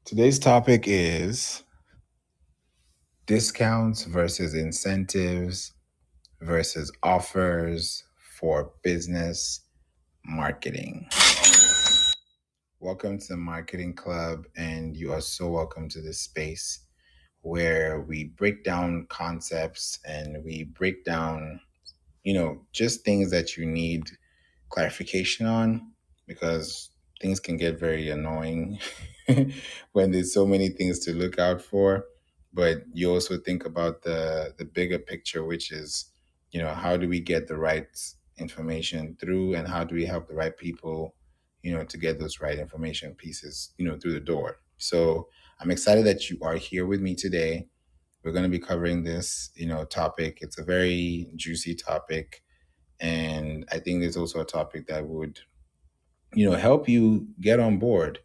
Today's topic is discounts versus incentives versus offers for business marketing. Welcome to the Marketing Club, and you are so welcome to this space where we break down concepts and we break down, just things that you need clarification on because things can get very annoying when there's so many things to look out for. But you also think about the bigger picture, which is, how do we get the right information through and how do we help the right people, to get those right information pieces, through the door. So I'm excited that you are here with me today. We're going to be covering this, topic. It's a very juicy topic. And I think there's also a topic that would, help you get on board,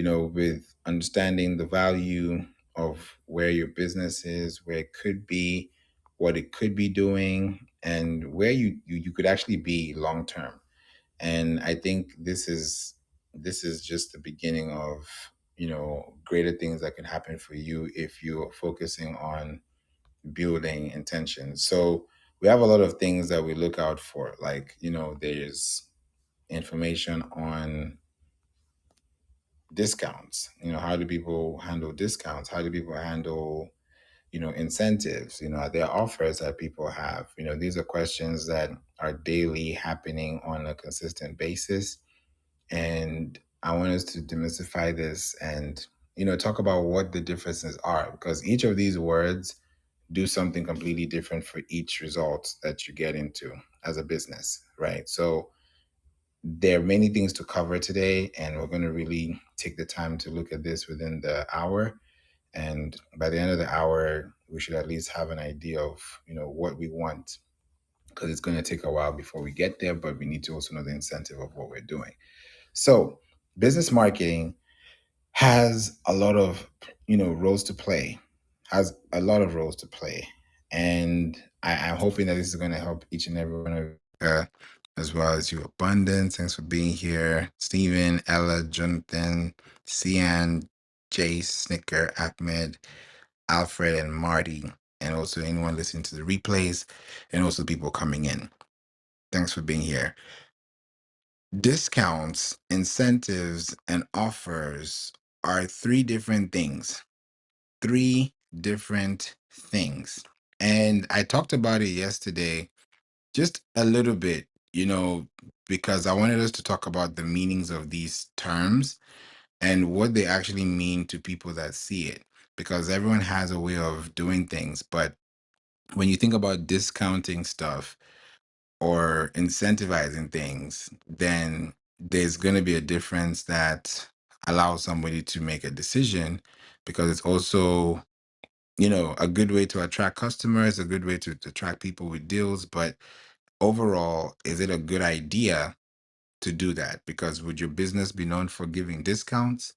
with understanding the value of where your business is, where it could be, what it could be doing, and where you could actually be long term. And I think this is just the beginning of, greater things that can happen for you if you're focusing on building intention. So we have a lot of things that we look out for, like, there's information on discounts. How do people handle discounts? How do people handle, incentives? Are there offers that people have? These are questions that are daily happening on a consistent basis. And I want us to demystify this and, talk about what the differences are, because each of these words do something completely different for each result that you get into as a business, right? So there are many things to cover today, and we're going to really take the time to look at this within the hour. And by the end of the hour, we should at least have an idea of, what we want, because it's going to take a while before we get there, but we need to also know the incentive of what we're doing. So business marketing has a lot of, roles to play, and I'm hoping that this is going to help each and every one of you, as well as you. Abundance, thanks for being here. Stephen, Ella, Jonathan, Cian, Jace, Snicker, Ahmed, Alfred, and Marty, and also anyone listening to the replays, and also people coming in. Thanks for being here. Discounts, incentives, and offers are three different things. Three different things. And I talked about it yesterday, just a little bit, because I wanted us to talk about the meanings of these terms and what they actually mean to people that see it. Because everyone has a way of doing things. But when you think about discounting stuff, or incentivizing things, then there's going to be a difference that allows somebody to make a decision, because it's also, a good way to attract customers, a good way to attract people with deals. But overall, is it a good idea to do that? Because would your business be known for giving discounts,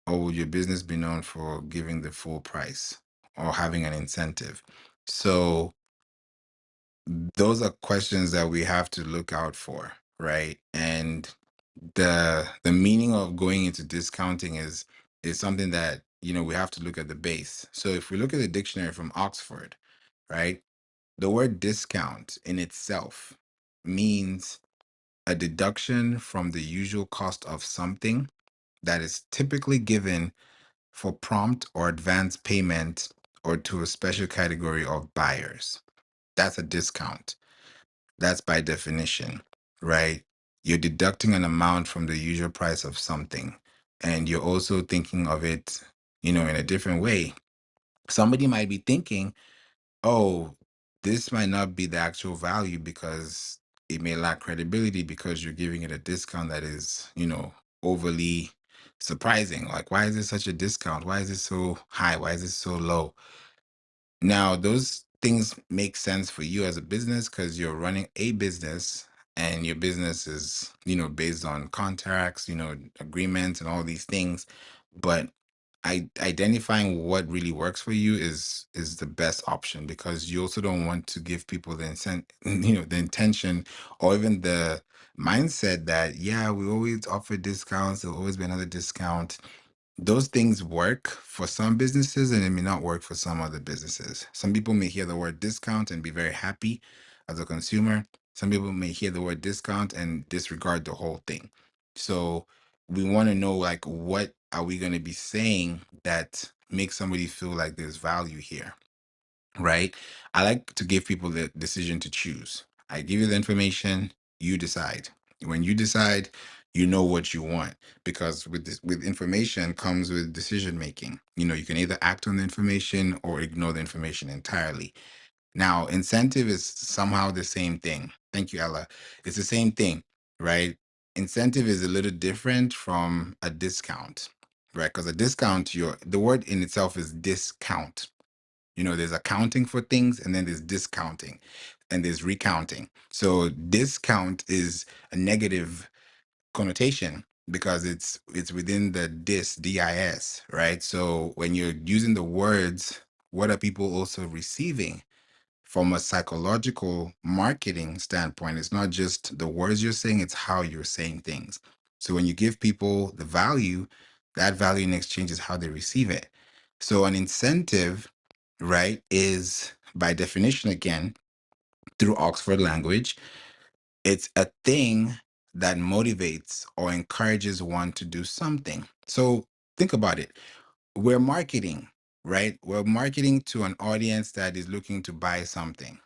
or would your business be known for giving the full price or having an incentive? So those are questions that we have to look out for, right? And the meaning of going into discounting is something that, we have to look at the base. So if we look at the dictionary from Oxford, right, the word discount in itself means a deduction from the usual cost of something that is typically given for prompt or advanced payment or to a special category of buyers. That's a discount. That's by definition, right? You're deducting an amount from the usual price of something. And you're also thinking of it, in a different way. Somebody might be thinking, oh, this might not be the actual value because it may lack credibility because you're giving it a discount that is, overly surprising. Like, why is it such a discount? Why is it so high? Why is it so low? Now, those things make sense for you as a business because you're running a business and your business is, based on contracts, agreements and all these things. But identifying what really works for you is the best option, because you also don't want to give people the intention or even the mindset that, yeah, we always offer discounts, there'll always be another discount. Those things work for some businesses and it may not work for some other businesses. Some people may hear the word discount and be very happy as a consumer. Some people may hear the word discount and disregard the whole thing. So we want to know, like, what are we going to be saying that makes somebody feel like there's value here, right? I like to give people the decision to choose. I give you the information, you decide. When you decide, you know what you want, because with this, with information comes with decision making. You know, you can either act on the information or ignore the information entirely. Now, incentive is somehow the same thing. Thank you, Ella. It's the same thing, right? Incentive is a little different from a discount, right? Because a discount, your the word in itself is discount. You know, there's accounting for things and then there's discounting and there's recounting. So discount is a negative connotation because it's within the dis, right? So when you're using the words, what are people also receiving? From a psychological marketing standpoint, it's not just the words you're saying, it's how you're saying things. So when you give people the value, that value in exchange is how they receive it. So an incentive, right, is by definition, again, through Oxford language, it's a thing that motivates or encourages one to do something. So think about it. We're marketing, right? We're marketing to an audience that is looking to buy something.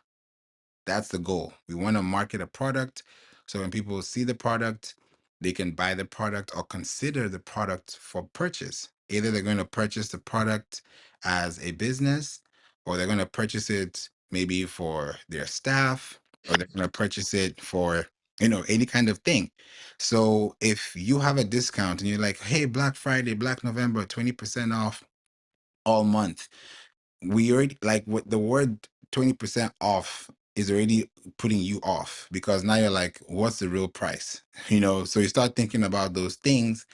That's the goal. We want to market a product so when people see the product, they can buy the product or consider the product for purchase. Either they're going to purchase the product as a business or they're going to purchase it maybe for their staff or they're going to purchase it for, you know, any kind of thing. So if you have a discount and you're like, hey, Black Friday, Black November, 20% off all month, we already like what the word 20% off is already putting you off because now you're like, what's the real price? You know, so you start thinking about those things.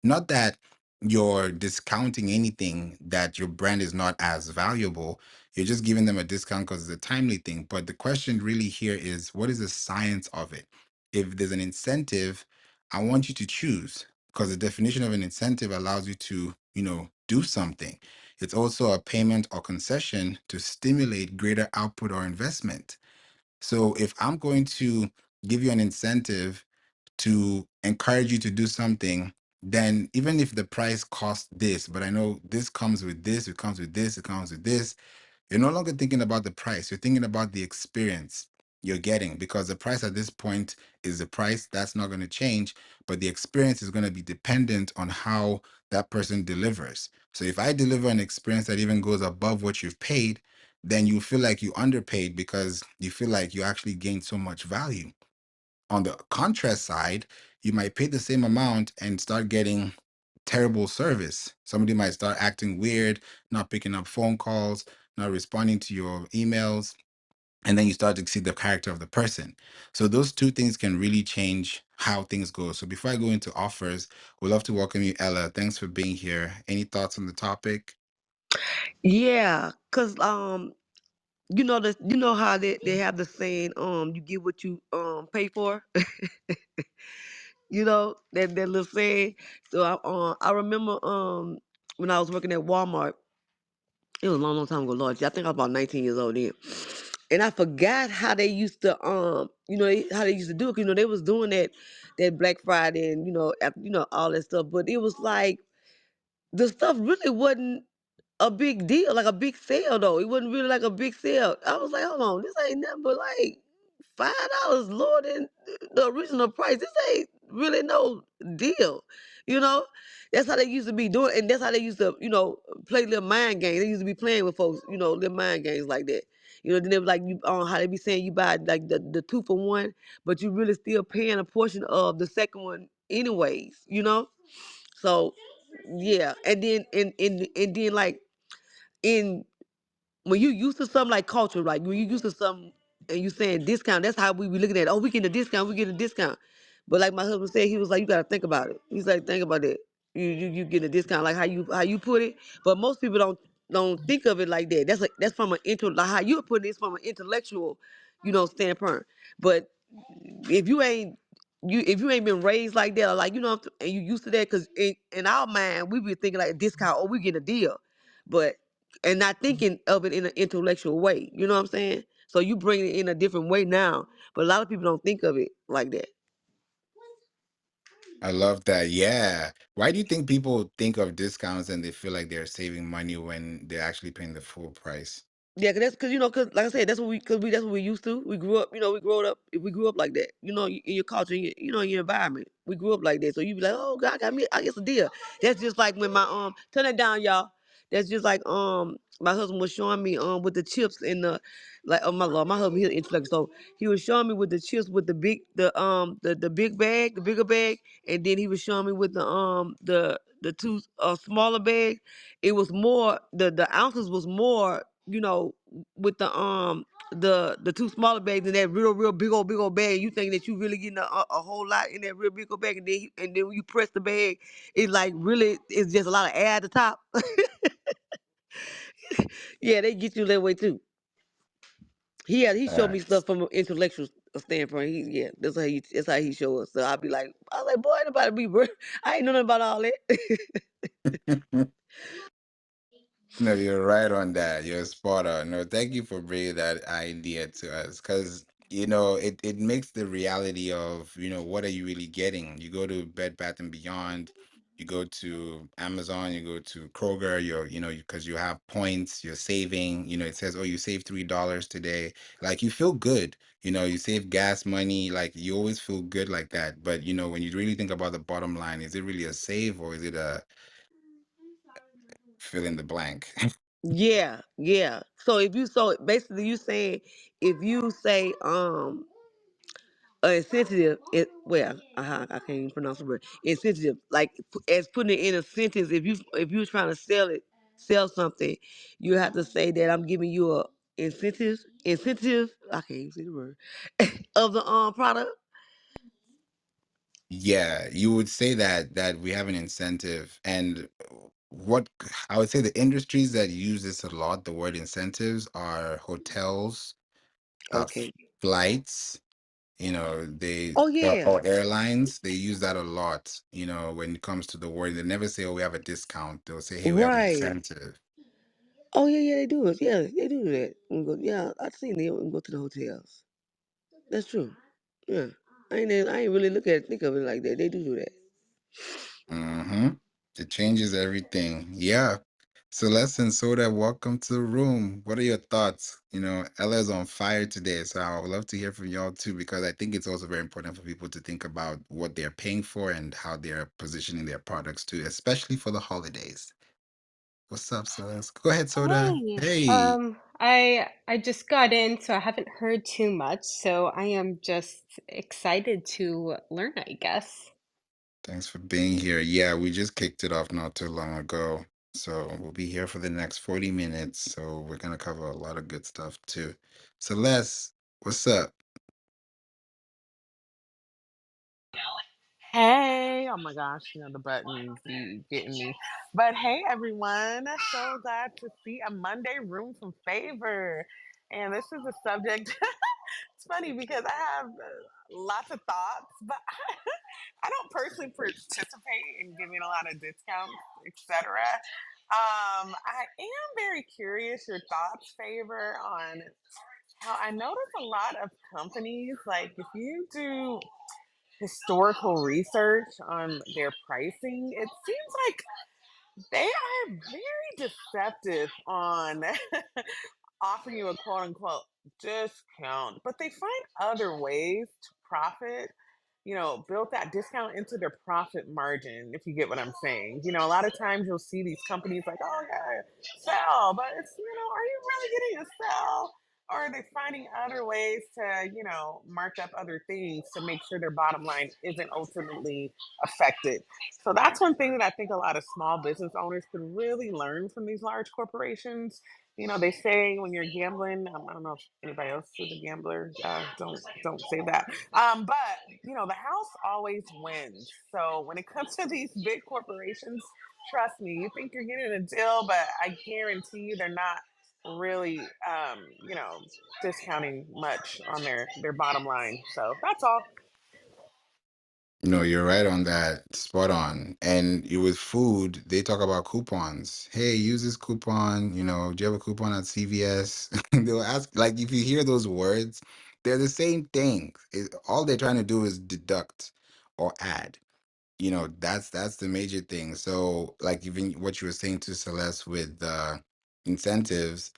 Not that you're discounting anything, that your brand is not as valuable. You're just giving them a discount because it's a timely thing. But the question really here is, what is the science of it? If there's an incentive, I want you to choose, because the definition of an incentive allows you to, you know, do something. It's also a payment or concession to stimulate greater output or investment. So if I'm going to give you an incentive to encourage you to do something, then even if the price costs this, but I know this comes with this, it comes with this, it comes with this, you're no longer thinking about the price. You're thinking about the experience you're getting, because the price at this point is the price. That's not going to change, but the experience is going to be dependent on how that person delivers. So if I deliver an experience that even goes above what you've paid, then you feel like you underpaid because you feel like you actually gained so much value. On the contrast side, you might pay the same amount and start getting terrible service. Somebody might start acting weird, not picking up phone calls, not responding to your emails, and then you start to see the character of the person. So those two things can really change how things go. So before I go into offers, we'd love to welcome you, Ella. Thanks for being here. Any thoughts on the topic? Yeah, cause you know you know how they have the saying, you get what you pay for. You know that little saying. So I remember when I was working at Walmart. It was a long, long time ago, Lord. I think I was about 19 years old then. And I forgot how they used to how they used to do it. You know, they was doing that Black Friday and all that stuff. But it was like the stuff really wasn't a big deal, like a big sale though. It wasn't really like a big sale. I was like, hold on, this ain't nothing but like $5 lower than the original price. This ain't really no deal. You know? That's how they used to be doing, and that's how they used to, play little mind games. They used to be playing with folks, little mind games like that. Then they was like you how they be saying you buy like the two for one, but you really still paying a portion of the second one anyways. So yeah, and then like in when you used to something like culture, like when you used to something and you saying discount, that's how we be looking at it. Oh, we getting a discount, we getting a discount. But like my husband said, he was like, you gotta think about it. He's like, think about it. You getting a discount, like how you put it. But most people don't think of it like that. That's from an like how you put it is from an intellectual, standpoint. But if you ain't You if you ain't been raised like that, or like and you used to that, because in our mind we be thinking like discount, or we get a deal, but and not thinking of it in an intellectual way. You know what I'm saying? So you bring it in a different way now, but a lot of people don't think of it like that. I love that. Yeah. Why do you think people think of discounts and they feel like they're saving money when they're actually paying the full price? Yeah, cause that's cause like I said, that's what we used to. We grew up, we grew up like that. In your culture, in your environment, we grew up like that. So you be like, oh God, got me, I guess a deal. That's just like when my turn that down, y'all. That's just like my husband was showing me with the chips in the, like, oh my Lord, my husband, he's intellect, so he was showing me with the chips with the big bag, the bigger bag, and then he was showing me with the two smaller bags. It was more, the ounces was more, with the two smaller bags in that real big old bag. You think that you really getting a whole lot in that real big old bag, and then when you press the bag, it like really it's just a lot of air at the top. Yeah, they get you that way too. He showed me stuff from an intellectual standpoint. Yeah, that's how he showed us. So I was like, boy, ain't nobody be I ain't know nothing about all that. No, you're right on that. You're spot on. No, thank you for bringing that idea to us, because it makes the reality of, what are you really getting? You go to Bed Bath and Beyond, you go to Amazon, you go to Kroger, because you have points, you're saving. It says, oh, you saved $3 today. Like, you feel good. You save gas money. Like, you always feel good like that. But when you really think about the bottom line, is it really a save, or is it a fill in the blank? Yeah, yeah. So basically you saying, if you say insensitive, I can't even pronounce the word insensitive, like as putting it in a sentence. If you're trying to sell something, you have to say that I'm giving you a incentive, I can't even see the word, of the product. Yeah, you would say that we have an incentive, and what I would say, the industries that use this a lot, the word incentives, are hotels, Okay. flights, they Oh yeah. or airlines. They use that a lot, when it comes to the word. They never say, "Oh, we have a discount." They'll say, "Hey, we have an Right. incentive." Oh yeah, yeah, they do it. Yeah, they do that. Yeah, I've seen them go to the hotels. That's true. Yeah. I ain't really think of it like that. They do that. Mm-hmm. It changes everything. Yeah. Celeste and Soda, welcome to the room. What are your thoughts? Ella's on fire today, so I would love to hear from y'all too, because I think it's also very important for people to think about what they're paying for and how they're positioning their products too, especially for the holidays. What's up, Celeste? Go ahead, Soda. Hey, Hey, I just got in, so I haven't heard too much. So I am just excited to learn, I guess. thanks for being here. Yeah, we just kicked it off not too long ago. So we'll be here for the next 40 minutes. So we're going to cover a lot of good stuff too. Celeste, what's up? Hey, oh my gosh, the buttons be getting me. But hey, everyone, so glad to see a Monday room from Favor. And this is a subject, it's funny because I have lots of thoughts, but I don't personally participate in giving a lot of discounts, etc. I am very curious your thoughts, Favor, on how I notice a lot of companies, like if you do historical research on their pricing, it seems like they are very deceptive on offering you a quote unquote discount, but they find other ways to profit, build that discount into their profit margin, if you get what I'm saying. A lot of times you'll see these companies like, oh, yeah, sell, but it's, are you really getting a sell? Or are they finding other ways to, mark up other things to make sure their bottom line isn't ultimately affected? So that's one thing that I think a lot of small business owners could really learn from these large corporations. They say when you're gambling, I don't know if anybody else is a gambler. Don't say that. But the house always wins. So when it comes to these big corporations, trust me, you think you're getting a deal, but I guarantee you they're not really, discounting much on their bottom line. So that's all. No, you're right on that. Spot on. And you with food, they talk about coupons. Hey, use this coupon. Do you have a coupon at CVS? They'll ask, like, if you hear those words, they're the same thing. All they're trying to do is deduct or add. That's the major thing. So, like, even what you were saying to Celeste with incentives,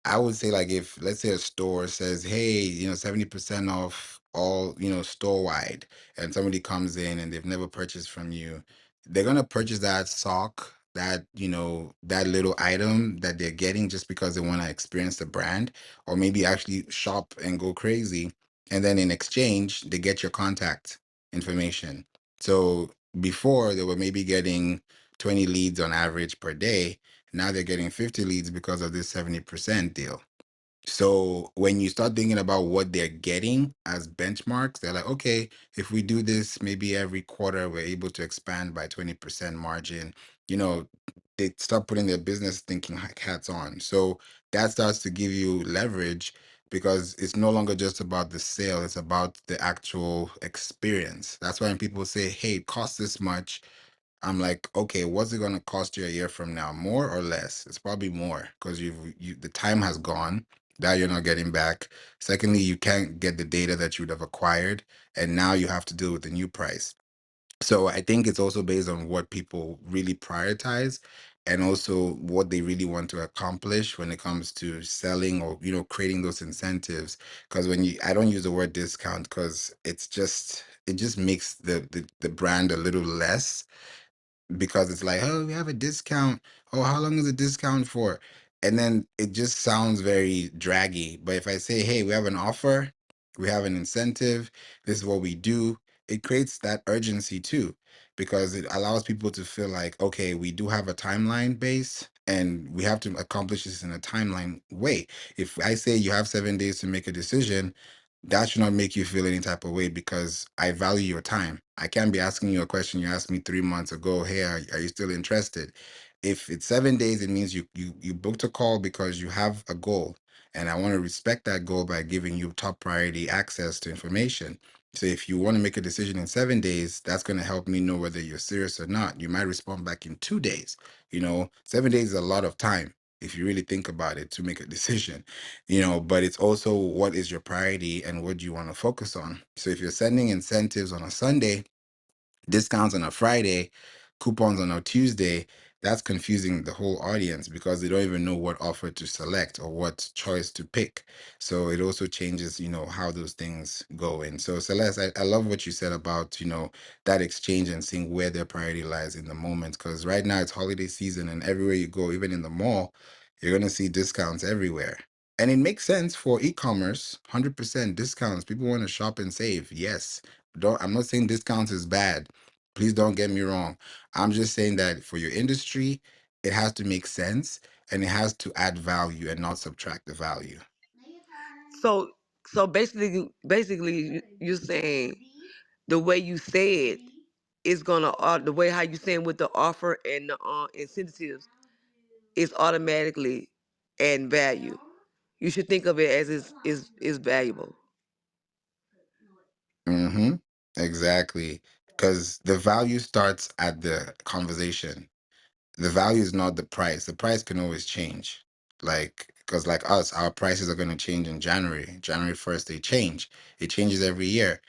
I would say, like, if let's say a store says, hey, 70% off all, store wide, and somebody comes in and they've never purchased from you, they're gonna purchase that sock, that little item that they're getting just because they want to experience the brand, or maybe actually shop and go crazy. And then in exchange, they get your contact information. So before they were maybe getting 20 leads on average per day, now they're getting 50 leads because of this 70% deal. So when you start thinking about what they're getting as benchmarks, they're like, okay, if we do this maybe every quarter, we're able to expand by 20% margin. You know, they start putting their business thinking hats on. So that starts to give you leverage because it's no longer just about the sale, it's about the actual experience. That's why when people say, hey, it costs this much, I'm like, okay, what's it gonna cost you a year from now? More or less? It's probably more because the time has gone that you're not getting back. Secondly, you can't get the data that you would have acquired, and now you have to deal with the new price. So I think it's also based on what people really prioritize and also what they really want to accomplish when it comes to selling or creating those incentives. Because I don't use the word discount because it just makes the brand a little less, because it's like, oh, we have a discount. Oh, how long is the discount for? And then it just sounds very draggy. But if I say, hey, we have an offer, we have an incentive, this is what we do, it creates that urgency too, because it allows people to feel like, okay, we do have a timeline base and we have to accomplish this in a timeline way. If I say you have 7 days to make a decision, that should not make you feel any type of way because I value your time. I can't be asking you a question you asked me 3 months ago. Hey, are you still interested? If it's 7 days, it means you booked a call because you have a goal. And I want to respect that goal by giving you top priority access to information. So if you want to make a decision in 7 days, that's going to help me know whether you're serious or not. You might respond back in 2 days. 7 days is a lot of time if you really think about it to make a decision. But it's also what is your priority and what do you want to focus on. So if you're sending incentives on a Sunday, discounts on a Friday, coupons on a Tuesday, that's confusing the whole audience because they don't even know what offer to select or what choice to pick. So it also changes, how those things go. And so, Celeste, I love what you said about, that exchange and seeing where their priority lies in the moment. Because right now it's holiday season and everywhere you go, even in the mall, you're going to see discounts everywhere. And it makes sense for e-commerce, 100% discounts. People want to shop and save. Yes. I'm not saying discounts is bad. Please don't get me wrong. I'm just saying that for your industry, it has to make sense and it has to add value and not subtract the value. So so basically you're saying the way you said is gonna the way how you saying with the offer and the incentives is automatically adding value. You should think of it as is valuable. Mm-hmm. Exactly. Because the value starts at the conversation. The value is not the price. The price can always change. Like, because like us, our prices are going to change in January. January 1st, they change. It changes every year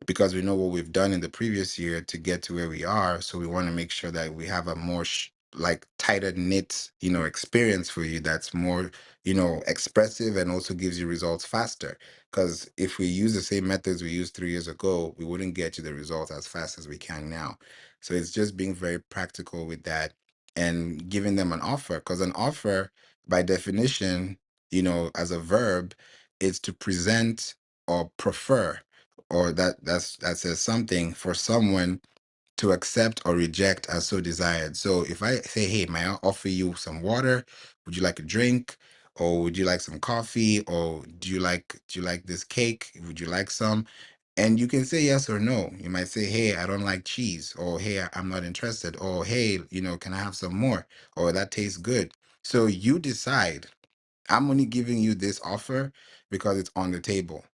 because we know what we've done in the previous year to get to where we are. So we want to make sure that we have a more like tighter knit, experience for you that's more, expressive and also gives you results faster. Because if we use the same methods we used 3 years ago, we wouldn't get you the results as fast as we can now. So it's just being very practical with that and giving them an offer, because an offer by definition, as a verb, is to present or prefer, or that says something for someone to accept or reject as so desired. So if I say, hey, may I offer you some water? Would you like a drink? Or would you like some coffee? Or do you like this cake? Would you like some? And you can say yes or no. You might say, hey, I don't like cheese, or hey, I'm not interested, or hey, can I have some more? Or that tastes good. So you decide. I'm only giving you this offer because it's on the table.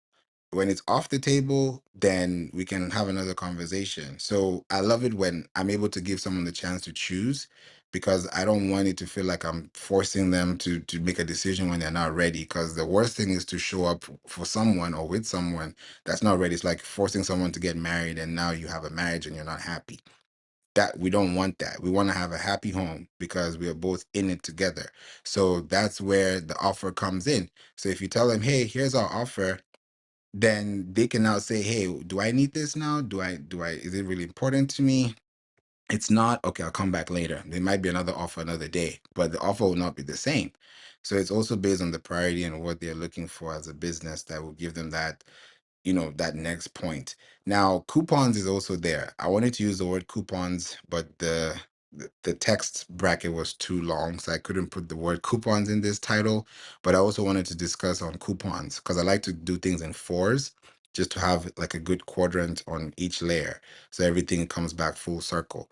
When it's off the table, then we can have another conversation. So I love it when I'm able to give someone the chance to choose, because I don't want it to feel like I'm forcing them to make a decision when they're not ready. Because the worst thing is to show up for someone or with someone that's not ready. It's like forcing someone to get married and now you have a marriage and you're not happy. That we don't want that. We want to have a happy home because we are both in it together. So that's where the offer comes in. So if you tell them, hey, here's our offer, then they can now say, hey, do I need this now? Do I is it really important to me? It's not. Okay, I'll come back later. There might be another offer another day, but the offer will not be the same. So it's also based on the priority and what they're looking for as a business that will give them that, that next point. Now coupons is also there. I wanted to use the word coupons, but the text bracket was too long, so I couldn't put the word coupons in this title. But I also wanted to discuss on coupons because I like to do things in fours, just to have like a good quadrant on each layer, so everything comes back full circle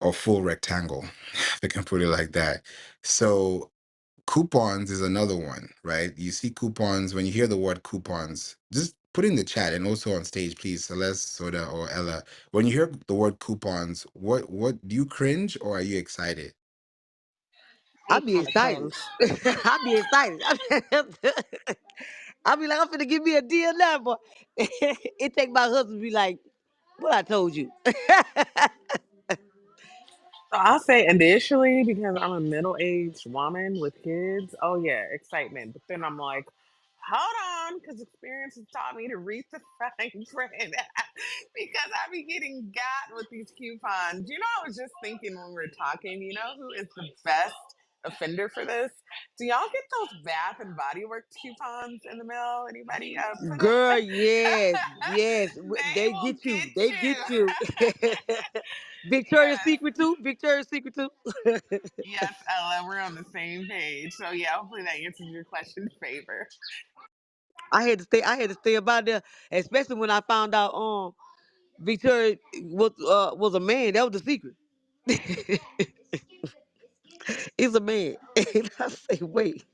or full rectangle, if I can put it like that. So coupons is another one, right? You see coupons, when you hear the word coupons, just put in the chat and also on stage, please, Celeste, Soda, or Ella. When you hear the word coupons, what do you cringe or are you excited? I I be kind of excited. cringe. I be excited. I be like, I'm finna give me a deal now, boy. It take my husband be like, what I told you. So I'll say initially, because I'm a middle-aged woman with kids, oh yeah, excitement. But then I'm like, hold on, because experience has taught me to read the fine print. Because I be getting got with these coupons. I was just thinking when we were talking, who is the best offender for this? Do y'all get those Bath and Body Works coupons in the mail? Anybody put it? Girl, yes, yes. They They will get you. get They you. get you. Victoria's Yes. Secret too. Victoria's Secret too. Yes, Ella, we're on the same page. So yeah, hopefully that answers your question, Favor. I had to stay about there, especially when I found out Victoria was a man. That was the secret. It's a man. And I say, wait.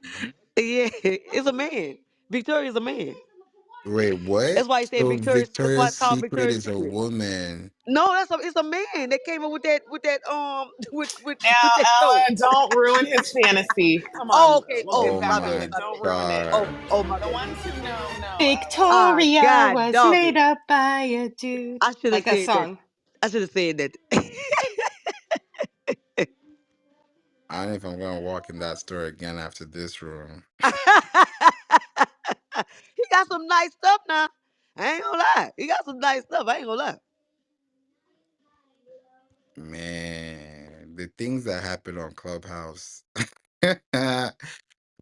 Mhm. Yeah, it's a man. Victoria's a man. Wait, what? That's why he said So Victoria's. That's why Victoria's it's called Secret Victoria's is a Secret. woman. No, it's a man that came up with that with Now, that show. Ella, don't ruin his fantasy. Come Oh, on, okay. we'll Oh, get Oh my back on bad, my it. my Don't bad. ruin it. Oh, God. oh, my The bad. ones who know, Ella. Ah, Victoria God, was dog made it. up by a dude. I should have Like that said that. song. I should have said that. I don't know if I'm gonna walk in that store again after this room. He got some nice stuff now. I ain't gonna lie. He got some nice stuff. I ain't gonna lie. Man, the things that happen on Clubhouse.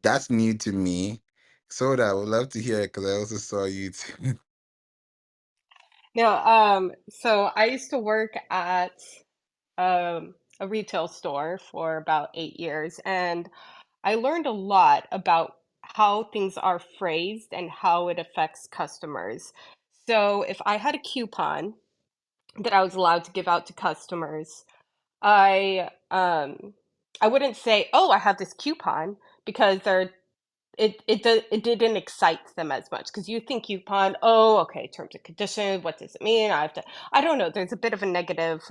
That's new to me. Soda, I would love to hear it because I also saw you too. No, so I used to work at a retail store for about 8 years, and I learned a lot about how things are phrased and how it affects customers. So if I had a coupon that I was allowed to give out to customers, I um I wouldn't say, "Oh, I have this coupon," because it didn't excite them as much because you think coupon, "Oh, okay, terms and conditions, what does it mean? I have to." I don't know, there's a bit of a negative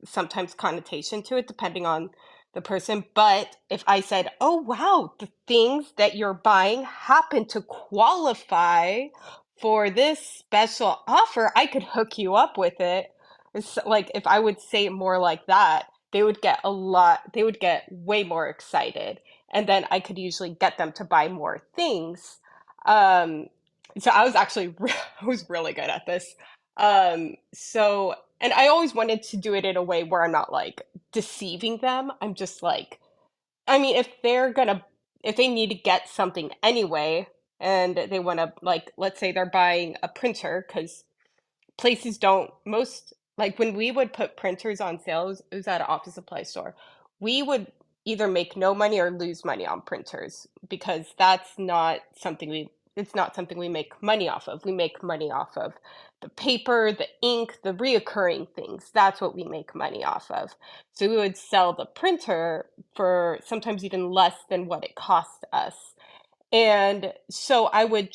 sometimes connotation to it depending on the person. But if I said, "Oh, wow, the things that you're buying happen to qualify for this special offer, I could hook you up with it." It's like if I would say it more like that, they would get way more excited. And then I could usually get them to buy more things. Um, so I was actually I was really good at this. So and I always wanted to do it in a way where I'm not like deceiving them. I'm just like, I mean, if they need to get something anyway, and they want to, like, let's say they're buying a printer because places don't most like when we would put printers on sales, it was at an office supply store. We would either make no money or lose money on printers because it's not something we make money off of. We make money off of the paper, the ink, the reoccurring things. That's what we make money off of. So we would sell the printer for sometimes even less than what it cost us. And so I would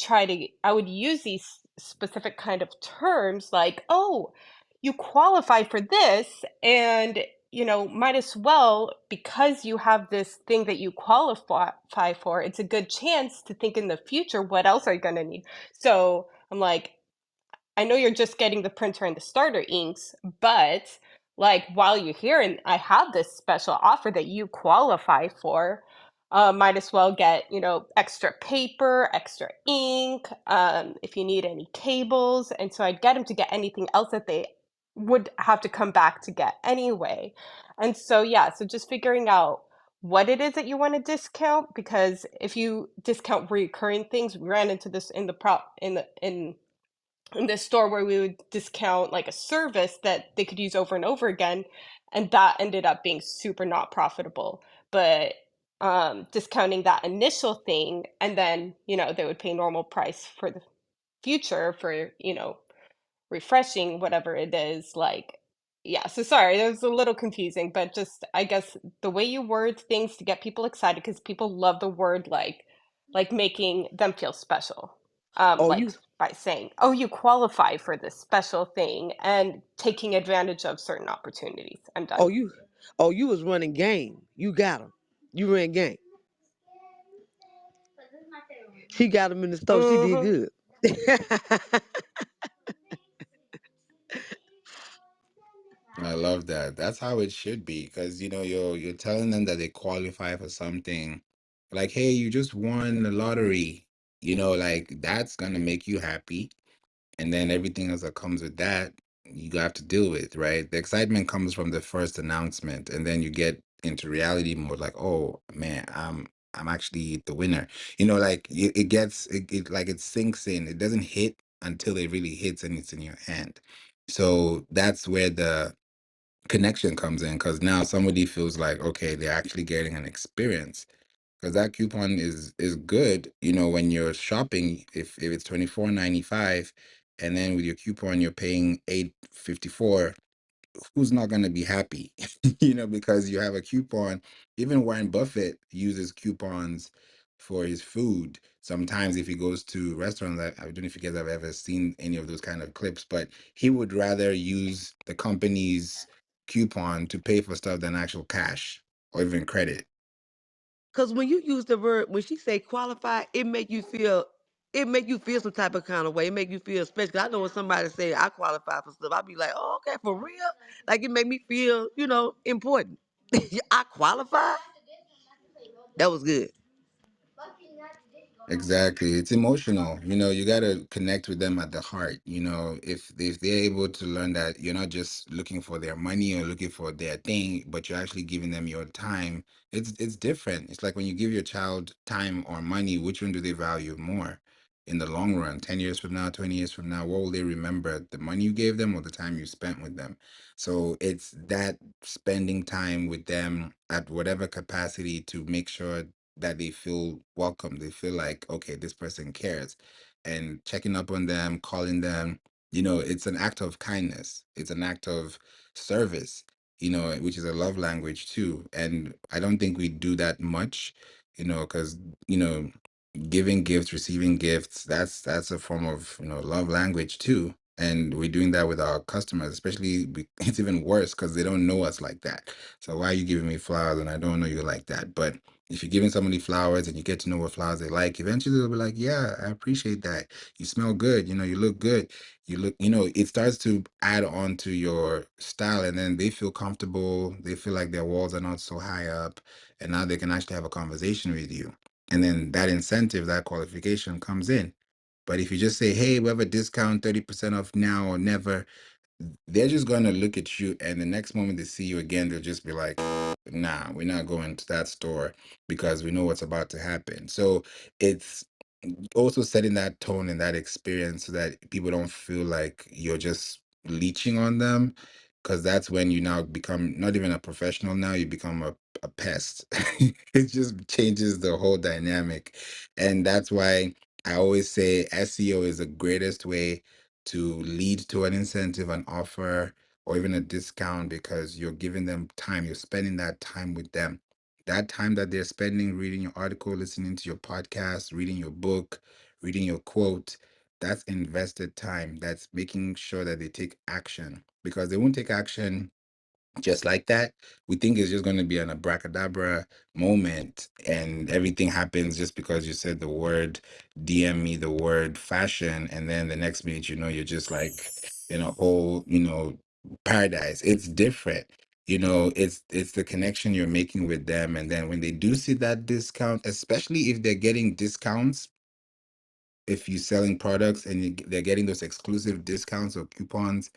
use these specific kind of terms like, "Oh, you qualify for this, and, might as well, because you have this thing that you qualify for, it's a good chance to think in the future, what else are you gonna need?" So, I'm like, I know you're just getting the printer and the starter inks, but like while you're here and I have this special offer that you qualify for, might as well get, extra paper, extra ink, if you need any cables. And so I'd get them to get anything else that they would have to come back to get anyway. And so, yeah, so just figuring out what it is that you want to discount, because if you discount recurring things, we ran into this in the in this store where we would discount like a service that they could use over and over again, and that ended up being super not profitable. But discounting that initial thing, and then they would pay normal price for the future for refreshing whatever it is, like, yeah. So sorry, it was a little confusing, but just I guess the way you word things to get people excited, because people love the word, like making them feel special, Oh, like you, by saying, "Oh, you qualify for this special thing," and taking advantage of certain opportunities. I'm oh done. you, oh you was running game. You got him. You ran game. She got him in the store. She did Hmm. good. I love that. That's how it should be, because you're telling them that they qualify for something. Like, hey, you just won the lottery. Like that's gonna make you happy. And then everything else that comes with that, you have to deal with, right? The excitement comes from the first announcement, and then you get into reality mode, like, oh man, I'm actually the winner. Like it like it sinks in. It doesn't hit until it really hits and it's in your hand. So that's where the connection comes in, because now somebody feels like, okay, they're actually getting an experience, because that coupon is good, when you're shopping. If it's 24.95, and then with your coupon you're paying 8.54, who's not going to be happy? Because you have a coupon. Even Warren Buffett uses coupons for his food sometimes. If he goes to restaurants, I don't know if you guys have ever seen any of those kind of clips, but he would rather use the company's coupon to pay for stuff than actual cash or even credit. Cause when you use the word, when she say qualify, it make you feel some type of kind of way. It make you feel special. 'Cause I know when somebody say I qualify for stuff, I be like, oh, okay, for real. Like it make me feel, important. I qualify. That was good. Exactly. It's emotional. You got to connect with them at the heart. If they're able to learn that you're not just looking for their money or looking for their thing, but you're actually giving them your time, it's different. It's like when you give your child time or money, which one do they value more in the long run? 10 years from now, 20 years from now, what will they remember? The money you gave them or the time you spent with them? So it's that spending time with them at whatever capacity to make sure that they feel welcome. They feel like, okay, this person cares. And checking up on them, calling them, it's an act of kindness. It's an act of service, which is a love language too. And I don't think we do that much, because, you know, giving gifts, receiving gifts, that's a form of, love language too. And we're doing that with our customers, especially it's even worse because they don't know us like that. So why are you giving me flowers and I don't know you like that? But if you're giving somebody flowers and you get to know what flowers they like, eventually they'll be like, yeah, I appreciate that. You smell good. You look good. It starts to add on to your style, and then they feel comfortable. They feel like their walls are not so high up, and now they can actually have a conversation with you. And then that incentive, that qualification comes in. But if you just say, hey, we have a discount, 30% off now or never, they're just going to look at you, and the next moment they see you again, they'll just be like, nah, we're not going to that store because we know what's about to happen. So it's also setting that tone and that experience so that people don't feel like you're just leeching on them, because that's when you now become not even a professional. Now you become a pest. It just changes the whole dynamic. And that's why I always say SEO is the greatest way to lead to an incentive, an offer, or even a discount, because you're giving them time. You're spending that time with them. That time that they're spending reading your article, listening to your podcast, reading your book, reading your quote, that's invested time. That's making sure that they take action, because they won't take action just like that. We think it's just going to be an abracadabra moment and everything happens just because you said the word, DM me the word fashion, and then the next minute, you're just like in a whole, paradise. It's different. It's the connection you're making with them. And then when they do see that discount, especially if they're getting discounts, if you're selling products and they're getting those exclusive discounts or coupons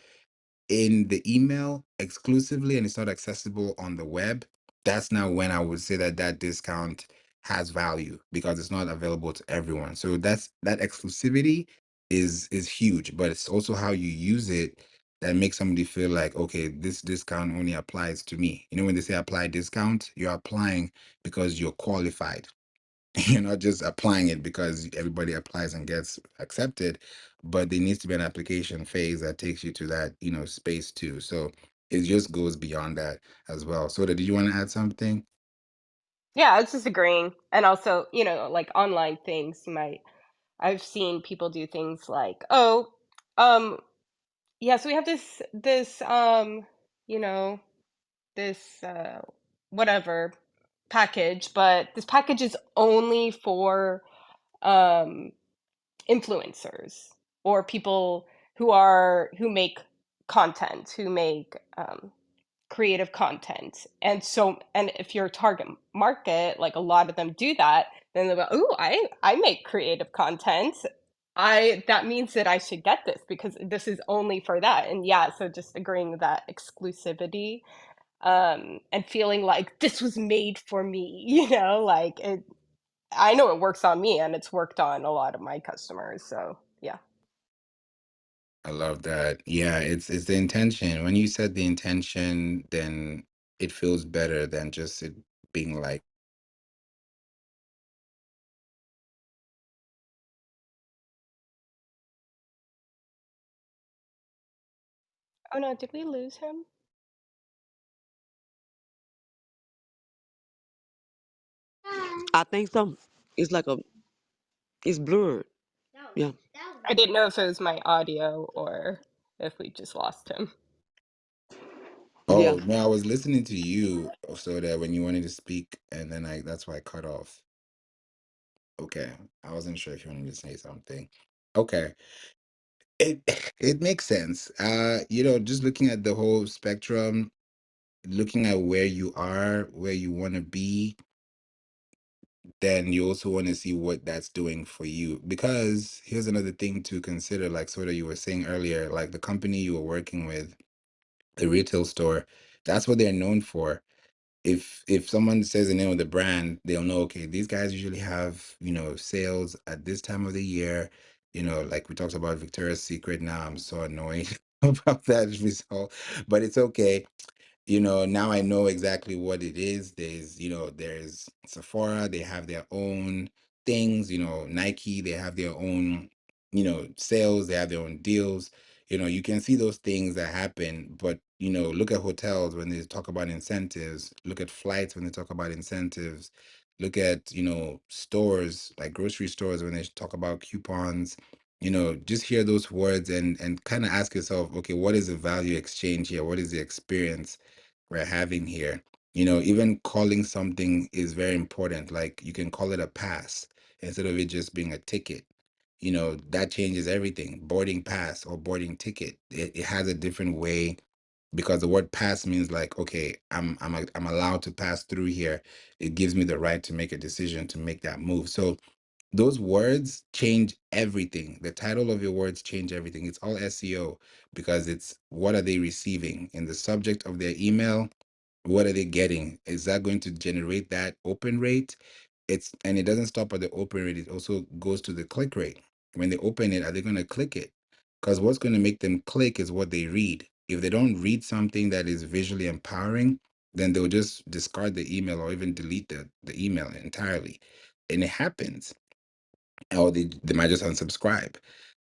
in the email exclusively and it's not accessible on the web, that's now when I would say that that discount has value, because it's not available to everyone. So that exclusivity is huge, but it's also how you use it that makes somebody feel like, okay, this discount only applies to me. When they say apply discount, you're applying because you're qualified. You're not just applying it because everybody applies and gets accepted, but there needs to be an application phase that takes you to that, space too. So it just goes beyond that as well. So did you want to add something? Yeah, I was just agreeing. And also, like online things, I've seen people do things like, oh, um, yeah, so we have you know, this whatever package, but this package is only for um influencers or people who make content, who make creative content. And if you're a target market, like a lot of them do that, then they'll go, "Ooh, I make creative content. I That means that I should get this because this is only for that." And yeah, so just agreeing with that exclusivity, and feeling like this was made for me, like it. I know it works on me, and it's worked on a lot of my customers. So yeah. I love that. Yeah, it's the intention. When you said the intention, then it feels better than just it being like, Oh no, did we lose him? I think so. It's like a, it's blurred. Yeah. I didn't know if it was my audio or if we just lost him. Yeah. oh no, I was listening to you so that when you wanted to speak, and then that's why I cut off. Okay. I wasn't sure if you wanted to say something. Okay. It it makes sense. Just looking at the whole spectrum, looking at where you are, where you want to be, then you also want to see what that's doing for you. Because here's another thing to consider, like sort of you were saying earlier, like the company you were working with, the retail store, that's what they're known for. If someone says the name of the brand, they'll know, okay, these guys usually have, sales at this time of the year. Like we talked about Victoria's Secret. Now I'm so annoyed about that result, but it's okay. Now I know exactly what it is. There's Sephora, they have their own things, Nike, they have their own, sales, they have their own deals. You can see those things that happen, but look at hotels when they talk about incentives, look at flights when they talk about incentives, look at, stores like grocery stores when they talk about coupons. Just hear those words and kind of ask yourself, okay, what is the value exchange here? What is the experience we're having here? Even calling something is very important. Like you can call it a pass instead of it just being a ticket. That changes everything. Boarding pass or boarding ticket. It has a different way, because the word pass means like, okay, I'm allowed to pass through here. It gives me the right to make a decision to make that move. So those words change everything. The title of your words change everything. It's all SEO, because it's what are they receiving in the subject of their email? What are they getting? Is that going to generate that open rate? And it doesn't stop at the open rate. It also goes to the click rate. When they open it, are they going to click it? Because what's going to make them click is what they read. If they don't read something that is visually empowering, then they'll just discard the email or even delete the email entirely. And it happens. Or they might just unsubscribe.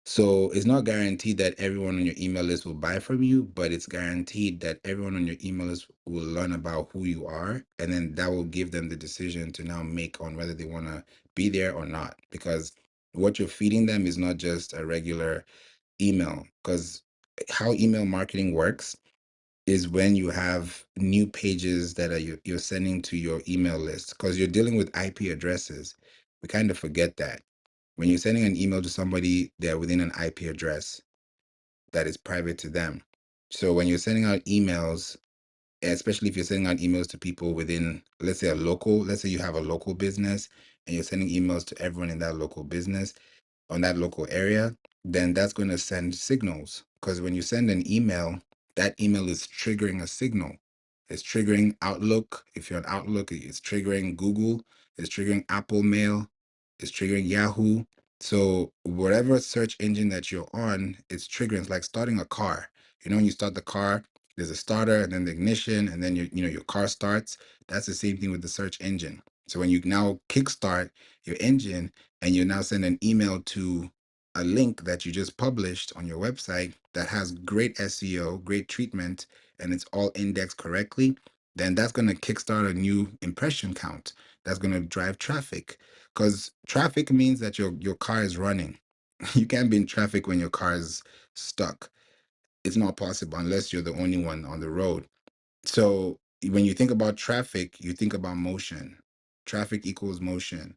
So it's not guaranteed that everyone on your email list will buy from you, but it's guaranteed that everyone on your email list will learn about who you are. And then that will give them the decision to now make on whether they want to be there or not. Because what you're feeding them is not just a regular email. Because how email marketing works is when you have new pages that you're sending to your email list, because you're dealing with IP addresses. We kind of forget that. When you're sending an email to somebody, they're within an IP address that is private to them. So when you're sending out emails, especially if you're sending out emails to people within, let's say you have a local business and you're sending emails to everyone in that local business, on that local area, then that's going to send signals. Because when you send an email, that email is triggering a signal. It's triggering Outlook. If you're on Outlook, it's triggering Google, it's triggering Apple Mail, it's triggering Yahoo. So whatever search engine that you're on, it's triggering. It's like starting a car. You know, when you start the car, there's a starter and then the ignition, and then your car starts. That's the same thing with the search engine. So when you now kickstart your engine, and you now send an email to a link that you just published on your website that has great SEO, great treatment, and it's all indexed correctly, then that's going to kickstart a new impression count. That's going to drive traffic, because traffic means that your car is running. You can't be in traffic when your car is stuck. It's not possible unless you're the only one on the road. So when you think about traffic, you think about motion. Traffic equals motion,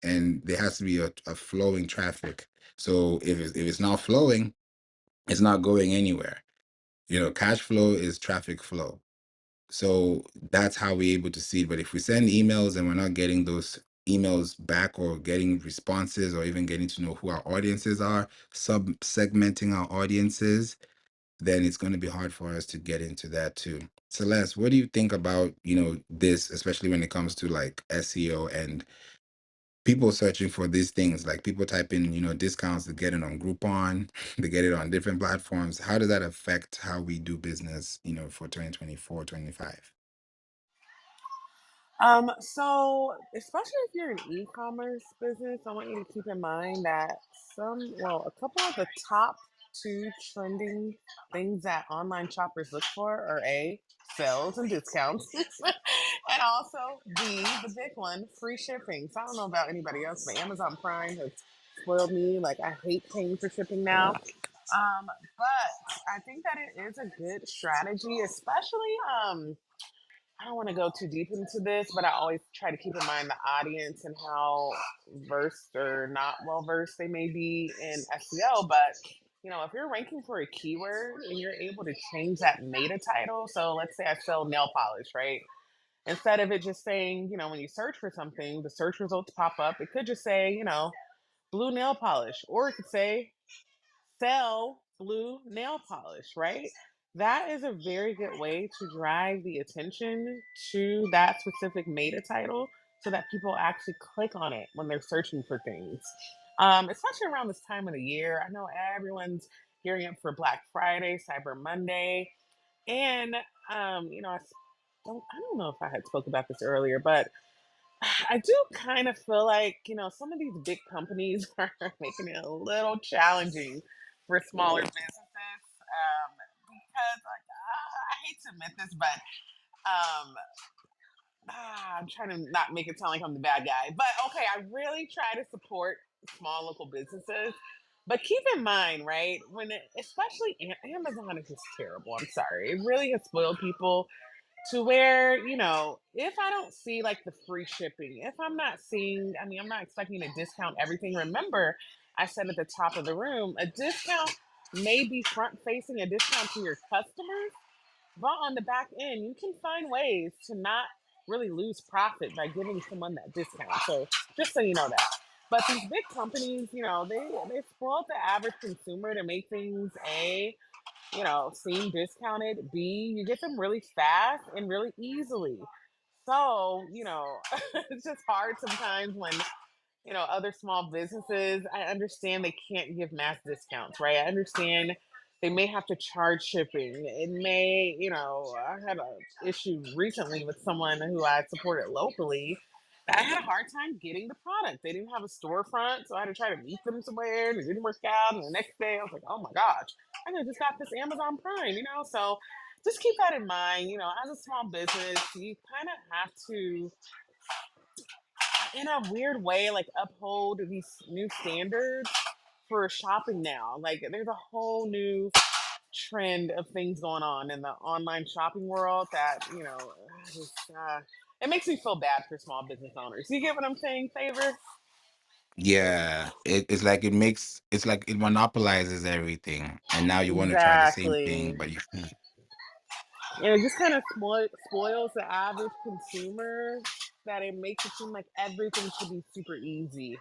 and there has to be a flowing traffic. So if it's not flowing, it's not going anywhere. Cash flow is traffic flow. So that's how we're able to see it. But if we send emails and we're not getting those emails back, or getting responses, or even getting to know who our audiences are, sub segmenting our audiences, then it's going to be hard for us to get into that too. Celeste, what do you think about, this, especially when it comes to like SEO and people searching for these things? Like people type in, discounts to get it on Groupon, to get it on different platforms. How does that affect how we do business, for 2024, 25? So especially if you're an e-commerce business, I want you to keep in mind that a couple of the top two trending things that online shoppers look for are A, sales and discounts, and also B, the big one, free shipping. So I don't know about anybody else, but Amazon Prime has spoiled me. Like I hate paying for shipping now. But I think that it is a good strategy, especially I don't want to go too deep into this, but I always try to keep in mind the audience and how versed or not well versed they may be in SEO. But if you're ranking for a keyword and you're able to change that meta title, so let's say I sell nail polish, right? Instead of it just saying, when you search for something, the search results pop up. It could just say, blue nail polish, or it could say sell blue nail polish, right? That is a very good way to drive the attention to that specific meta title so that people actually click on it when they're searching for things. Especially around this time of the year. I know everyone's gearing up for Black Friday, Cyber Monday, and I don't know if I had spoke about this earlier, but I do kind of feel like, some of these big companies are making it a little challenging for smaller businesses. Because, like, I hate to admit this, but um, I'm trying to not make it sound like I'm the bad guy. But okay, I really try to support small local businesses. But keep in mind, right, especially Amazon is just terrible. I'm sorry. It really has spoiled people to where if I don't see like the free shipping, if I'm not seeing, I mean, I'm not expecting to discount everything. Remember, I said at the top of the room, a discount may be front facing, a discount to your customers, but on the back end you can find ways to not really lose profit by giving someone that discount. So just so you know that. But these big companies, they spoil the average consumer to make things seem discounted. B, you get them really fast and really easily. So, it's just hard sometimes when, other small businesses, I understand they can't give mass discounts, right? I understand they may have to charge shipping. It may, I had an issue recently with someone who I supported locally I had a hard time getting the product. They didn't have a storefront, so I had to try to meet them somewhere, and it didn't work out. And the next day, I was like, "Oh my gosh, I could have just got this Amazon Prime," you know. So just keep that in mind. You know, as a small business, you kind of have to, in a weird way, like uphold these new standards for shopping now. Like, there's a whole new trend of things going on in the online shopping world that just, it makes me feel bad for small business owners. You get what I'm saying, Favor? Yeah, it's like it's like it monopolizes everything, and now you want to try the same thing, Exactly. but you can't. And it just kind of spoils the average consumer, that it makes it seem like everything should be super easy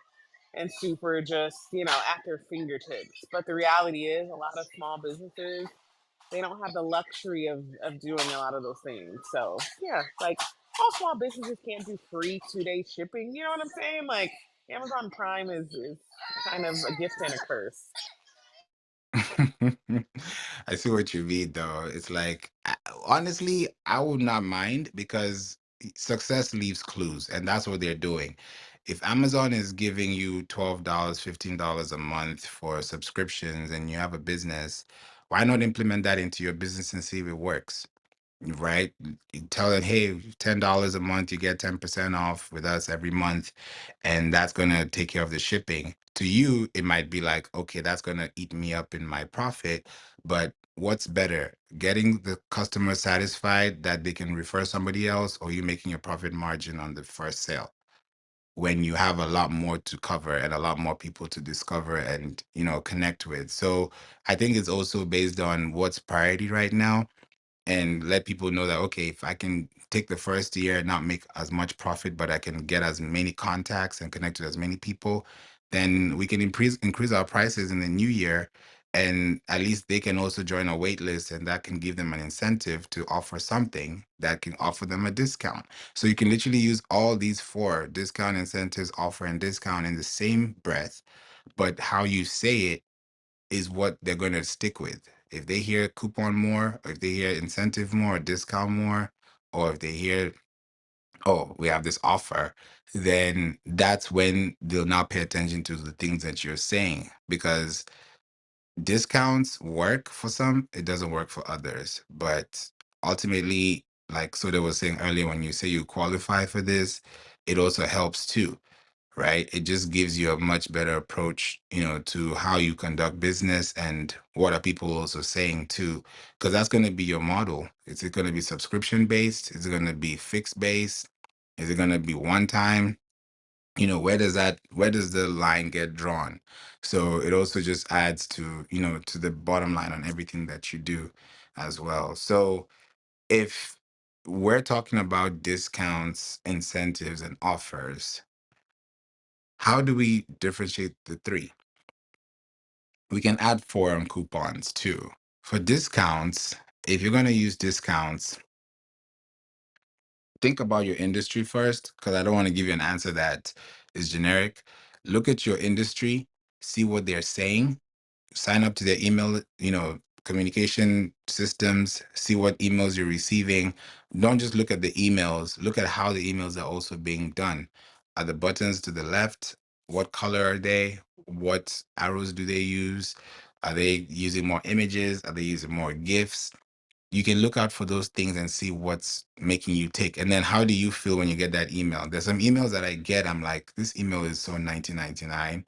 and super just, at their fingertips. But the reality is, a lot of small businesses, they don't have the luxury of doing a lot of those things. So yeah, like, all small businesses can't do free 2-day shipping. You know what I'm saying? Like, Amazon Prime is kind of a gift and a curse. I see what you mean, though. It's like, honestly, I would not mind because success leaves clues, and that's what they're doing. If Amazon is giving you $12, $15 a month for subscriptions and you have a business, why not implement that into your business and see if it works? Right? You tell it, hey, $10 a month, you get 10% off with us every month, and that's gonna take care of the shipping. To you, it might be like, okay, that's gonna eat me up in my profit, but what's better, getting the customer satisfied that they can refer somebody else, or you making a profit margin on the first sale? When you have a lot more to cover and a lot more people to discover and connect with. So I think it's also based on what's priority right now, and let people know that, okay, if I can take the first year and not make as much profit, but I can get as many contacts and connect with as many people, then we can increase our prices in the new year, and at least they can also join a wait list, and that can give them an incentive to offer something that can offer them a discount. So you can literally use all these four: discount, incentives, offer, and discount in the same breath, but how you say it is what they're going to stick with. If they hear coupon more, or if they hear incentive more, or discount more, or if they hear, oh, we have this offer, then that's when they'll now pay attention to the things that you're saying. Because discounts work for some, it doesn't work for others. But ultimately, like Soda was saying earlier, when you say you qualify for this, it also helps too, right? It just gives you a much better approach, to how you conduct business and what are people also saying too, because that's going to be your model. Is it going to be subscription based? Is it going to be fixed based? Is it going to be one time? Where does the line get drawn? So it also just adds to, to the bottom line on everything that you do as well. So if we're talking about discounts, incentives, and offers, how do we differentiate the three? We can add forum coupons too. For discounts, if you're going to use discounts, think about your industry first, because I don't want to give you an answer that is generic. Look at your industry, see what they're saying, sign up to their email, communication systems, see what emails you're receiving. Don't just look at the emails, look at how the emails are also being done. Are the buttons to the left? What color are they? What arrows do they use? Are they using more images? Are they using more GIFs? You can look out for those things and see what's making you tick. And then how do you feel when you get that email? There's some emails that I get, I'm like, this email is so 1999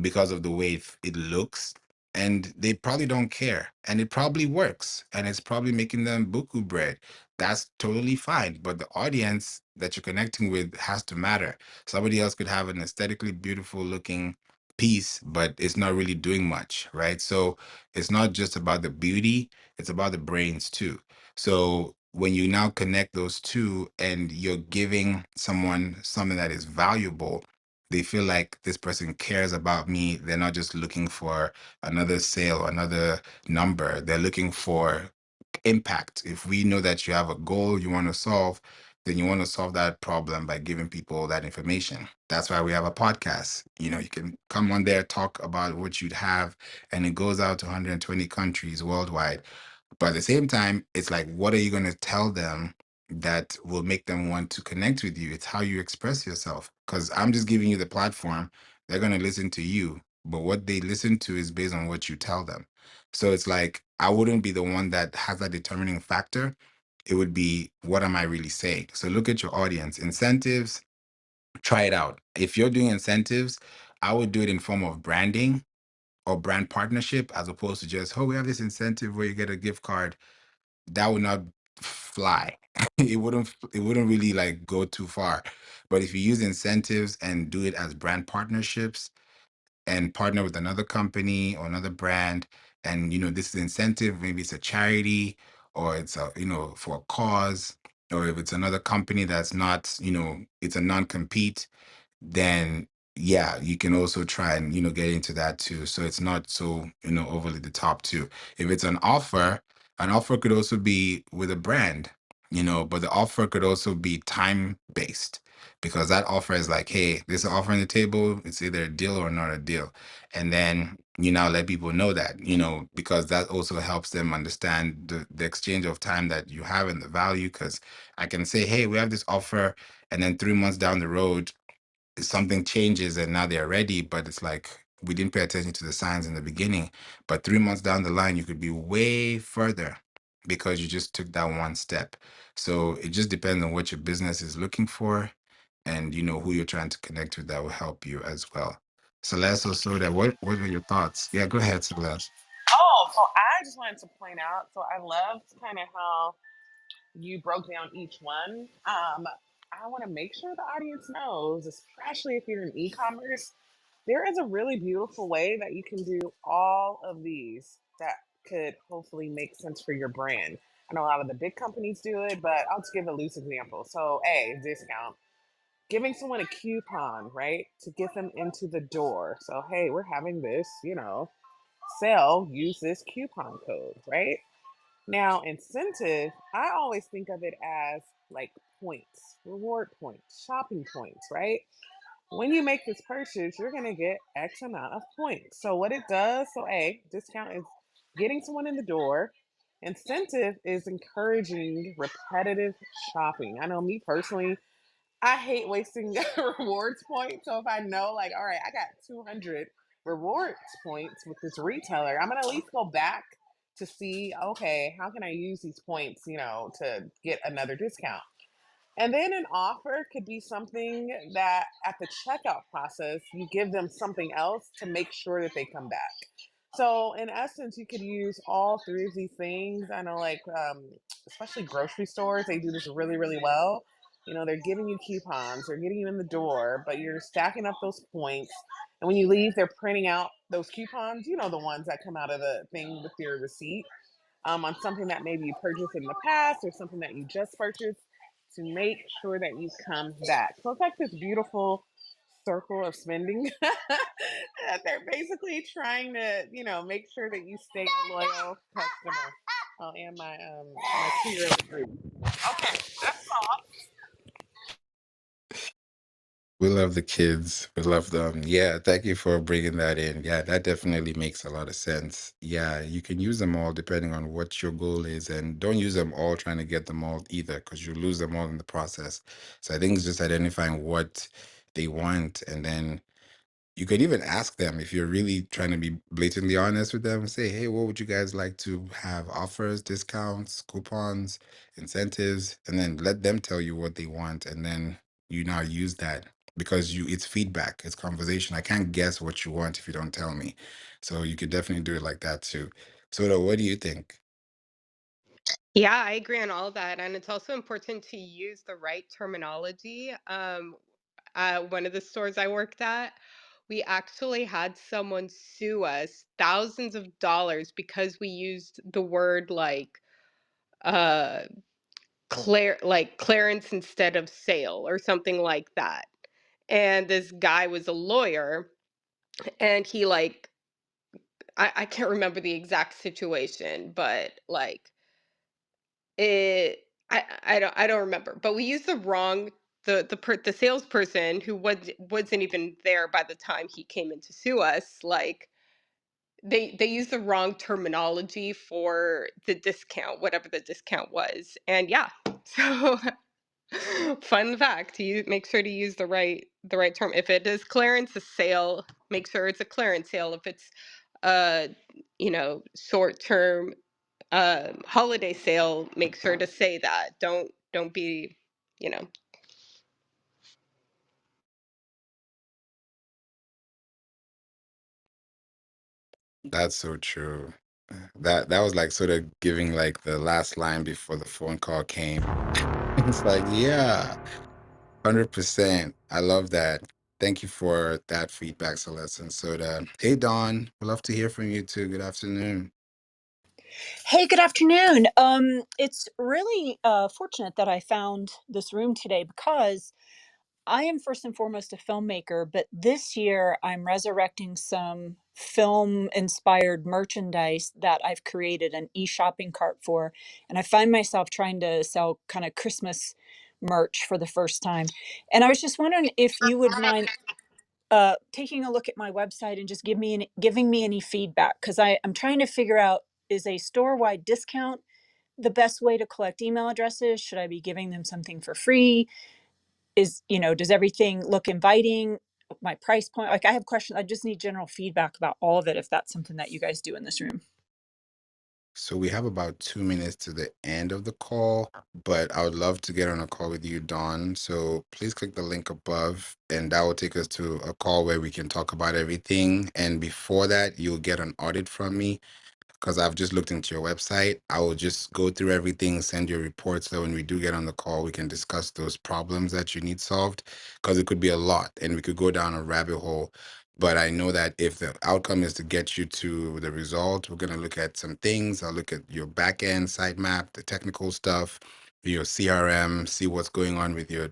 because of the way it looks, and they probably don't care, and it probably works, and it's probably making them buku bread. That's totally fine, but the audience that you're connecting with has to matter. Somebody else could have an aesthetically beautiful looking piece, but it's not really doing much, right? So it's not just about the beauty, it's about the brains too. So when you now connect those two and you're giving someone something that is valuable, they feel like this person cares about me. They're not just looking for another sale or another number. They're looking for impact. If we know that you have a goal you want to solve, then you want to solve that problem by giving people that information. That's why we have a podcast. You can come on there, talk about what you'd have, and it goes out to 120 countries worldwide. But at the same time, it's like, what are you going to tell them that will make them want to connect with you. It's how you express yourself. Because I'm just giving you the platform. They're going to listen to you. But what they listen to is based on what you tell them. So it's like, I wouldn't be the one that has that determining factor. It would be, what am I really saying? So look at your audience. Incentives, try it out. If you're doing incentives, I would do it in form of branding or brand partnership, as opposed to just, oh, we have this incentive where you get a gift card. That would not fly. It wouldn't really like go too far. But if you use incentives and do it as brand partnerships, and partner with another company or another brand, and this is incentive, maybe it's a charity, or it's a for a cause, or if it's another company that's not, it's a non-compete, then yeah, you can also try and get into that too. So it's not so overly the top too. If it's an offer could also be with a brand, but the offer could also be time based, because that offer is like, hey, this is an offer on the table. It's either a deal or not a deal, and then you now let people know that, because that also helps them understand the exchange of time that you have and the value. Because I can say, hey, we have this offer, and then 3 months down the road something changes and now they're ready, but it's like we didn't pay attention to the signs in the beginning. But 3 months down the line, you could be way further because you just took that one step. So it just depends on what your business is looking for, and who you're trying to connect with that will help you as well. Celeste or Soda, what were your thoughts? Yeah, go ahead, Celeste. Oh, so I just wanted to point out. So I loved kind of how you broke down each one. I want to make sure the audience knows, especially if you're in e-commerce, there is a really beautiful way that you can do all of these that could hopefully make sense for your brand. I know a lot of the big companies do it, but I'll just give a loose example. So, a discount, giving someone a coupon, right, to get them into the door. So, hey, we're having this, sale, use this coupon code, right? Now, incentive, I always think of it as like points, reward points, shopping points, right? When you make this purchase, you're going to get X amount of points. So, what it does, so A, discount is getting someone in the door. Incentive is encouraging repetitive shopping. I know me personally, I hate wasting rewards points. So if I know, like, all right, I got 200 rewards points with this retailer, I'm gonna at least go back to see, okay, how can I use these points, to get another discount. And then an offer could be something that at the checkout process, you give them something else to make sure that they come back. So in essence, you could use all three of these things. I know, like, especially grocery stores, they do this really, really well. They're giving you coupons, they're getting you in the door, but you're stacking up those points. And when you leave, they're printing out those coupons, the ones that come out of the thing with your receipt, on something that maybe you purchased in the past or something that you just purchased, to make sure that you come back. So it's like this beautiful circle of spending that they're basically trying to, make sure that you stay a loyal customer. Oh, and my 2-year-old agrees. Okay, that's all. We love the kids. We love them. Yeah, thank you for bringing that in. Yeah, that definitely makes a lot of sense. Yeah, you can use them all depending on what your goal is, and don't use them all trying to get them all either, because you lose them all in the process. So I think it's just identifying what they want, and then you could even ask them if you're really trying to be blatantly honest with them. Say, hey, what would you guys like to have? Offers, discounts, coupons, incentives, and then let them tell you what they want, and then you now use that, because it's feedback, it's conversation. I can't guess what you want if you don't tell me. So you could definitely do it like that too. So what do you think? Yeah, I agree on all that. And it's also important to use the right terminology. One of the stores I worked at, we actually had someone sue us thousands of dollars because we used the word uh clearance instead of sale or something like that. And this guy was a lawyer, and he I can't remember the exact situation, but It I don't remember, but we used the wrong the salesperson who wasn't even there by the time he came in to sue us, they used the wrong terminology for the discount, whatever the discount was. And yeah, So fun fact, you make sure to use the right term. If it is clearance a sale, make sure it's a clearance sale. If it's uh short term holiday sale, make sure to say that. Don't be, you know. That's so true. That was like sort of giving like the last line before the phone call came. It's like, yeah, 100%. I love that. Thank you for that feedback, Celeste and Soda. Hey, Dawn, we'd love to hear from you too. Good afternoon. Hey, good afternoon. It's really fortunate that I found this room today because I am first and foremost a filmmaker, but this year I'm resurrecting some film inspired merchandise that I've created an e-shopping cart for. And I find myself trying to sell kind of Christmas merch for the first time. And I was just wondering if you would mind taking a look at my website and just giving me any feedback because I'm trying to figure out, is a store wide discount the best way to collect email addresses? Should I be giving them something for free? Does everything look inviting? My price point, like I have questions. I just need general feedback about all of it if that's something that you guys do in this room. So we have about 2 minutes to the end of the call, but I would love to get on a call with you, Dawn. So please click the link above, and that will take us to a call where we can talk about everything. And before that, you'll get an audit from me because I've just looked into your website. I will just go through everything, send you a report. So when we do get on the call, we can discuss those problems that you need solved because it could be a lot and we could go down a rabbit hole. But I know that if the outcome is to get you to the result, we're going to look at some things. I'll look at your back end sitemap, the technical stuff, your CRM, see what's going on with your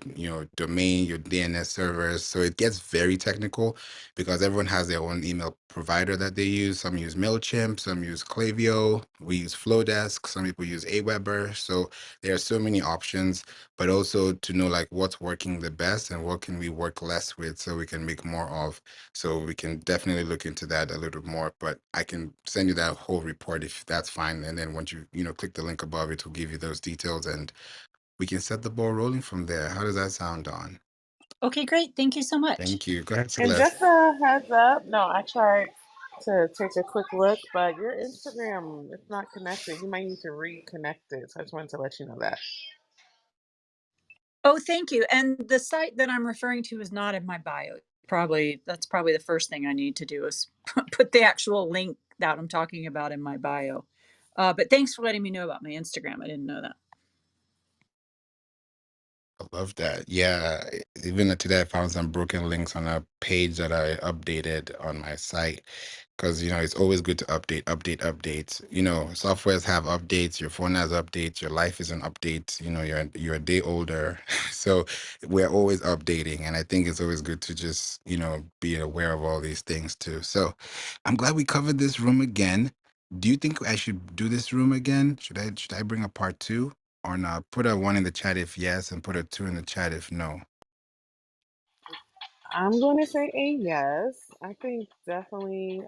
domain, your DNS servers. So it gets very technical because everyone has their own email provider that they use. Some use MailChimp, some use Klaviyo, we use Flowdesk, some people use Aweber. So there are so many options, but also to know like what's working the best and what can we work less with so we can make more of. So we can definitely look into that a little more, but I can send you that whole report if that's fine. And then once you click the link above, it will give you those details and we can set the ball rolling from there. How does that sound, Don? Okay, great. Thank you so much. Thank you. Go ahead, And Celeste. just a heads up, no, I tried to take a quick look, but your Instagram is not connected. You might need to reconnect it. So I just wanted to let you know that. Oh, thank you. And the site that I'm referring to is not in my bio. That's probably the first thing I need to do is put the actual link that I'm talking about in my bio. But thanks for letting me know about my Instagram. I didn't know that. I love that. Yeah. Even today, I found some broken links on a page that I updated on my site because, it's always good to update. Softwares have updates, your phone has updates, your life is an update, you're a day older. So we're always updating. And I think it's always good to just, be aware of all these things too. So I'm glad we covered this room again. Do you think I should do this room again? Should I bring a part two? Or not? Put a one in the chat if yes, and put a two in the chat if no. I'm going to say a yes. I think definitely.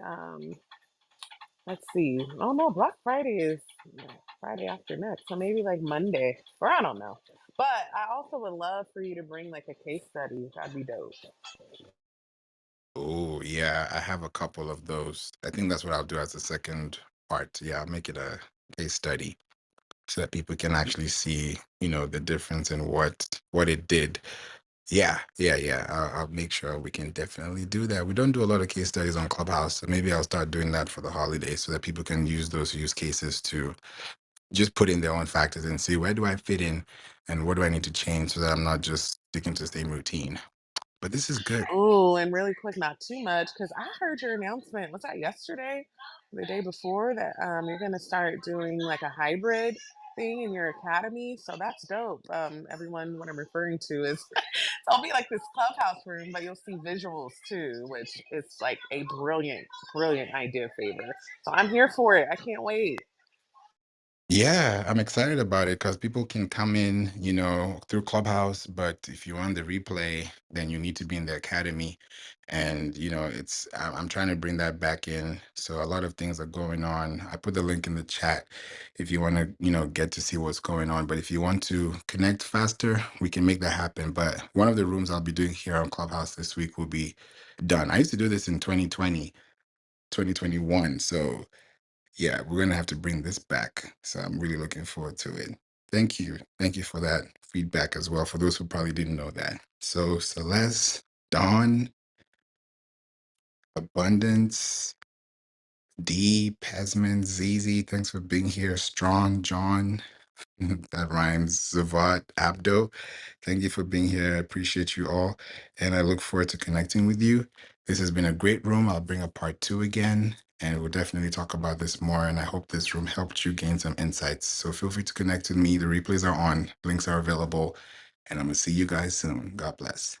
Let's see. Oh no, Black Friday is Friday after next, so maybe like Monday, or I don't know. But I also would love for you to bring like a case study. That'd be dope. Oh, yeah, I have a couple of those. I think that's what I'll do as a second part. Yeah, I'll make it a case study so that people can actually see, the difference in what it did. Yeah, yeah, yeah. I'll make sure we can definitely do that. We don't do a lot of case studies on Clubhouse, so maybe I'll start doing that for the holidays so that people can use those use cases to just put in their own factors and see where do I fit in and what do I need to change so that I'm not just sticking to the same routine. But this is good. Oh, and really quick, not too much, because I heard your announcement. Was that yesterday, the day before, that you're gonna start doing like a hybrid thing in your academy? So that's dope. Everyone, what I'm referring to is it'll be like this clubhouse room, but you'll see visuals too, which is like a brilliant, brilliant idea, Favor. So I'm here for it. I can't wait. Yeah, I'm excited about it because people can come in, through Clubhouse, but if you want the replay, then you need to be in the academy. And, I'm trying to bring that back in. So a lot of things are going on. I put the link in the chat if you want to, get to see what's going on. But if you want to connect faster, we can make that happen. But one of the rooms I'll be doing here on Clubhouse this week will be done. I used to do this in 2020, 2021. So yeah, we're gonna have to bring this back. So I'm really looking forward to it. Thank you. Thank you for that feedback as well, for those who probably didn't know that. So Celeste, Dawn, Abundance, D, Pesman, Zizi, thanks for being here. Strong, John, that rhymes. Zavat, Abdo, thank you for being here. I appreciate you all. And I look forward to connecting with you. This has been a great room. I'll bring a part two again, and we'll definitely talk about this more. And I hope this room helped you gain some insights. So feel free to connect with me. The replays are on, links are available, and I'm going to see you guys soon. God bless.